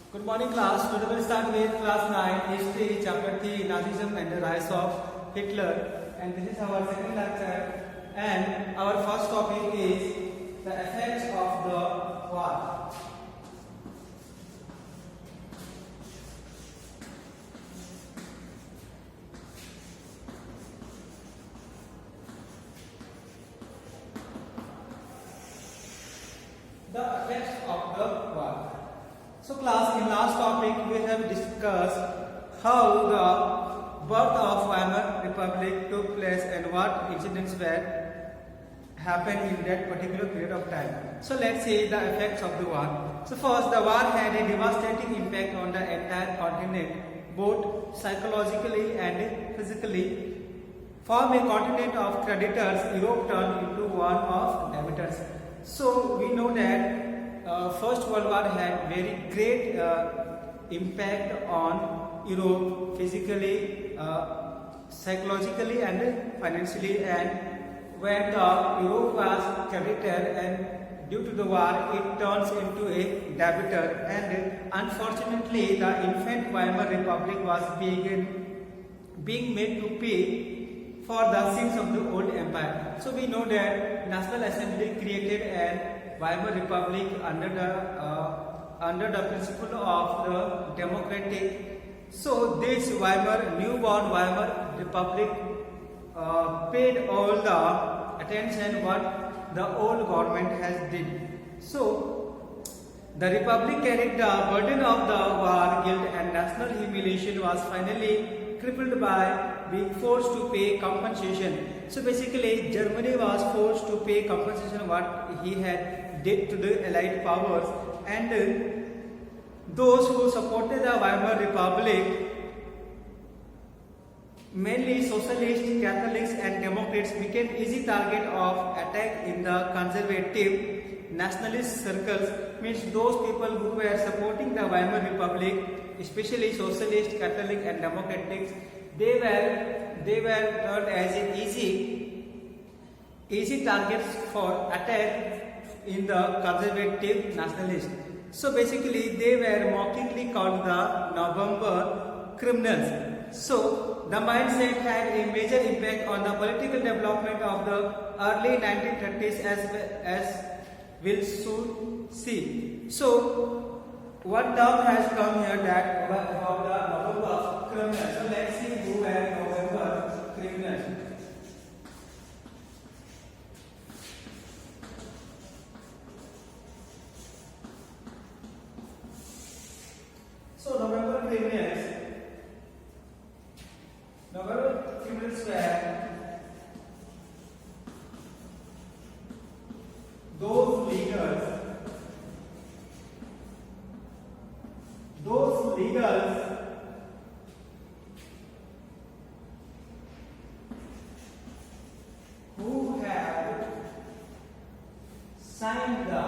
Good morning, class. Today we'll start with class 9, History, chapter 3, Nazism and the Rise of Hitler. And this is our second lecture. And our first topic is the effects of the war. The effects of the war. So class, in last topic we have discussed how the birth of Weimar Republic took place and what incidents were happened in that particular period of time. So let's see the effects of the war. So first, the war had a devastating impact on the entire continent, both psychologically and physically. From a continent of creditors, Europe turned into one of debtors. So we know that First World War had very great impact on Europe physically, psychologically and financially, and when the Europe was creditor and due to the war it turns into a debtor, and unfortunately the infant Weimar Republic was being made to pay for the sins of the old empire. So we know that National Assembly created an Weimar Republic under the principle of the democratic. So this newborn Weimar Republic paid all the attention what the old government has did. So the Republic carried the burden of the war, guilt and national humiliation, was finally crippled by being forced to pay compensation. So basically Germany was forced to pay compensation what he had did to the Allied powers, and those who supported the Weimar Republic, mainly socialists, Catholics and Democrats, became easy target of attack in the conservative nationalist circles. Means those people who were supporting the Weimar Republic, especially socialists, Catholic and Democrats, they were turned as easy targets for attack in the conservative nationalists. So basically they were mockingly called the November criminals. So the mindset had a major impact on the political development of the early 1930s as we'll soon see. So what term has come here that about the November criminals. So let's see who were November criminals. So November criminals were those leaders who have signed the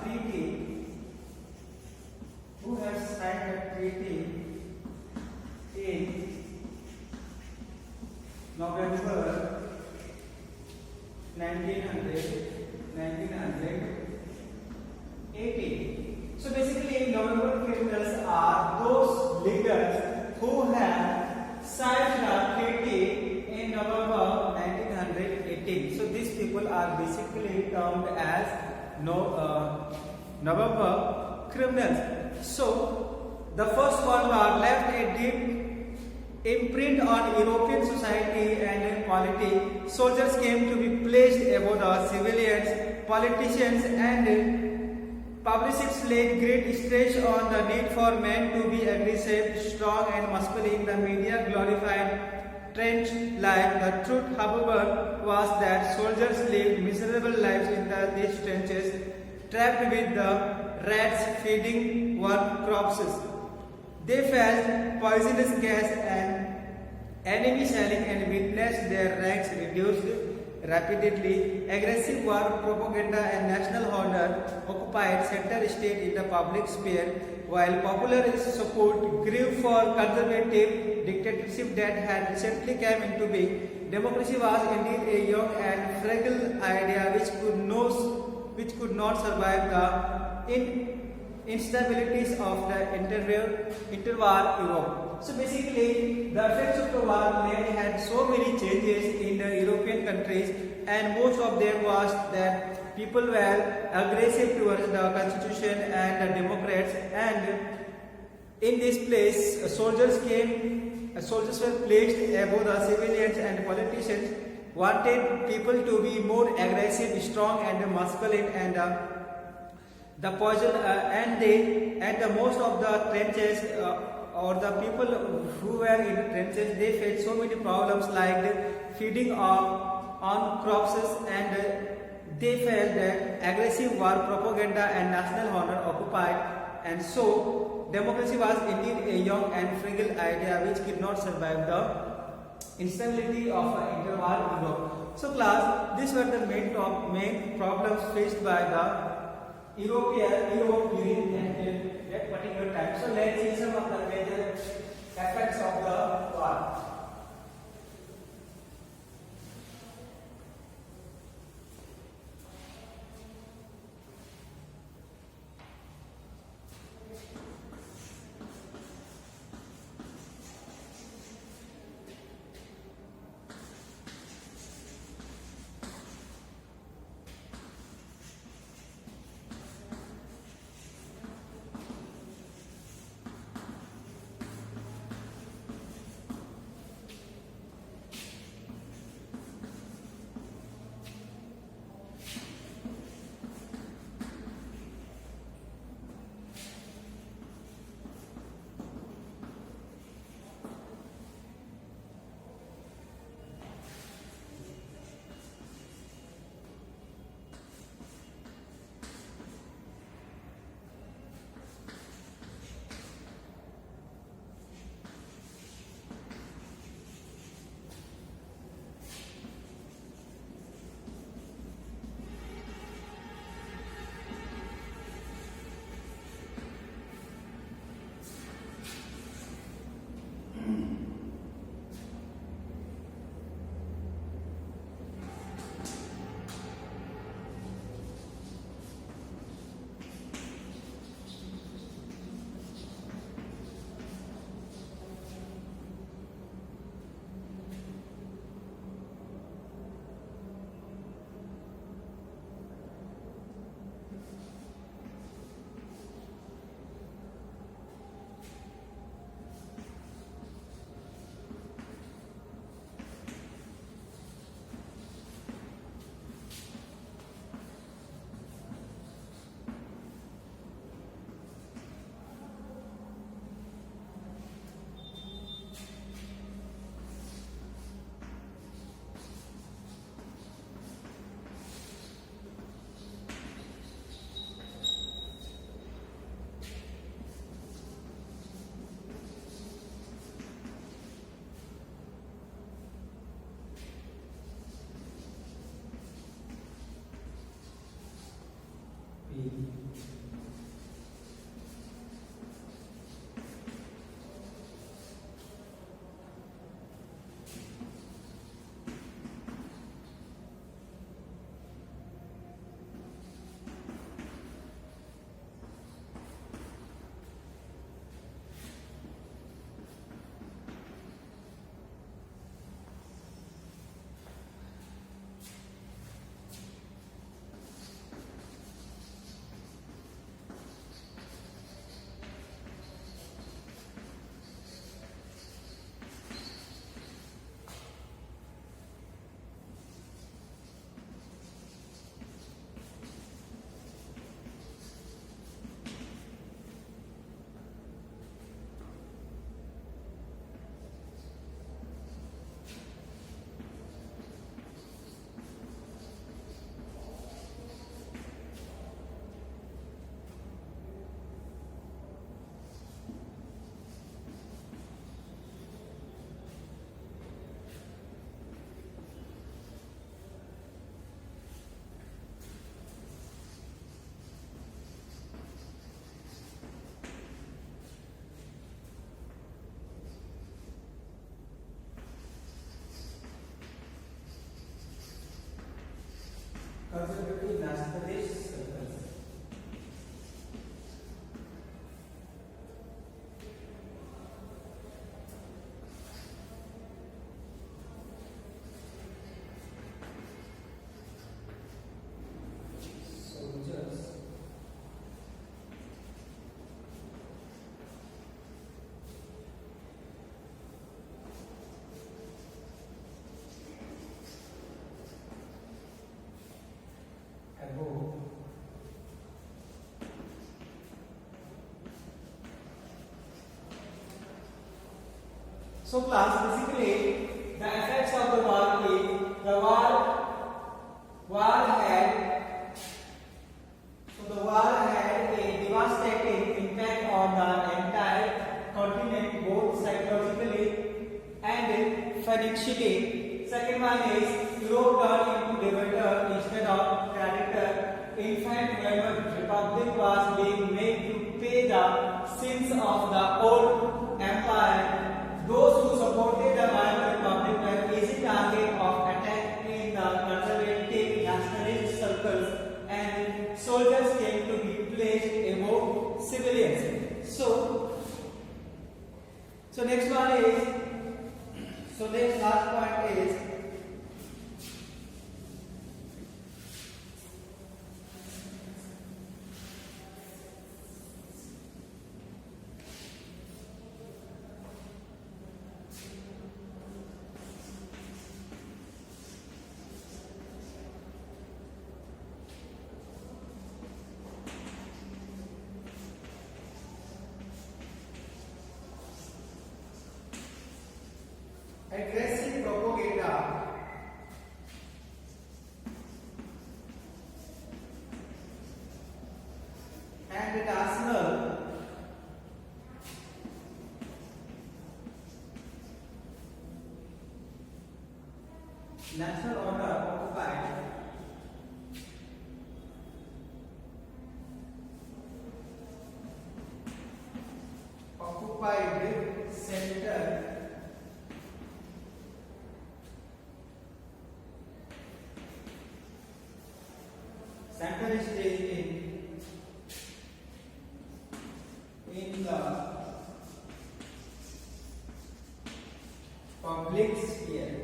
treaty in November 1918. So basically November criminals are those leaders who have signed the treaty in November 1918. So these people are basically termed as November criminals. So the First World War left a deep imprint on European society and polity. Soldiers came to be placed above the civilians. Politicians and publicists laid great stress on the need for men to be aggressive, strong and masculine. The media glorified trench life. The truth, however, was that soldiers lived miserable lives in these trenches, trapped with the rats feeding on corpses. They felt poisonous gas and enemy shelling and witnessed their ranks rapidly. Aggressive war propaganda and national honor occupied center stage in the public sphere, while popular support grew for conservative dictatorship that had recently come into being. Democracy was indeed a young and fragile idea which could not survive the instabilities of the interwar Europe. So basically, the effects of the war had so many changes in the European countries, and most of them was that people were aggressive towards the constitution and the Democrats, and in this place, soldiers were placed above the civilians, and politicians wanted people to be more aggressive, strong, and masculine, and the poison and the most of the trenches or the people who were in the trenches, they faced so many problems like the feeding on crops, and they felt that aggressive war propaganda and national honor occupied, and so democracy was indeed a young and fragile idea which could not survive the instability of interwar Europe. So class, these were the main problems faced by the Europe during that particular time. So let's see some of the major effects of the war. So class, basically the effects of the war is the war had a devastating impact on the entire continent, both psychologically and financially. Second one is Europe turned into debater instead of creditor. Infant Roman Republic was being made to pay the sins of the old empire. Those who supported the Weimar Republic were easy target of attack in the conservative nationalist circles, and soldiers came to be placed above civilians. So next one is, next last point is aggressive propaganda and its arsenal national order occupied center stage in the public sphere.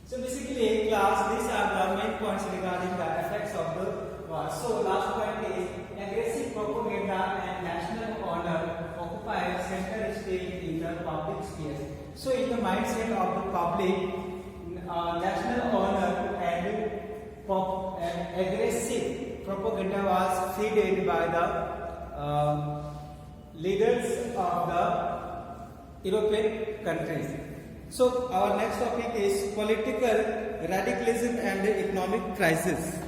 So basically, class, these are the main points regarding the effects of the war. So last point is aggressive propaganda and national honor occupy center stage in the public sphere. So in the mindset of the public, national honor and aggressive propaganda was feeded by the leaders of the European countries. So our next topic is political radicalism and economic crisis.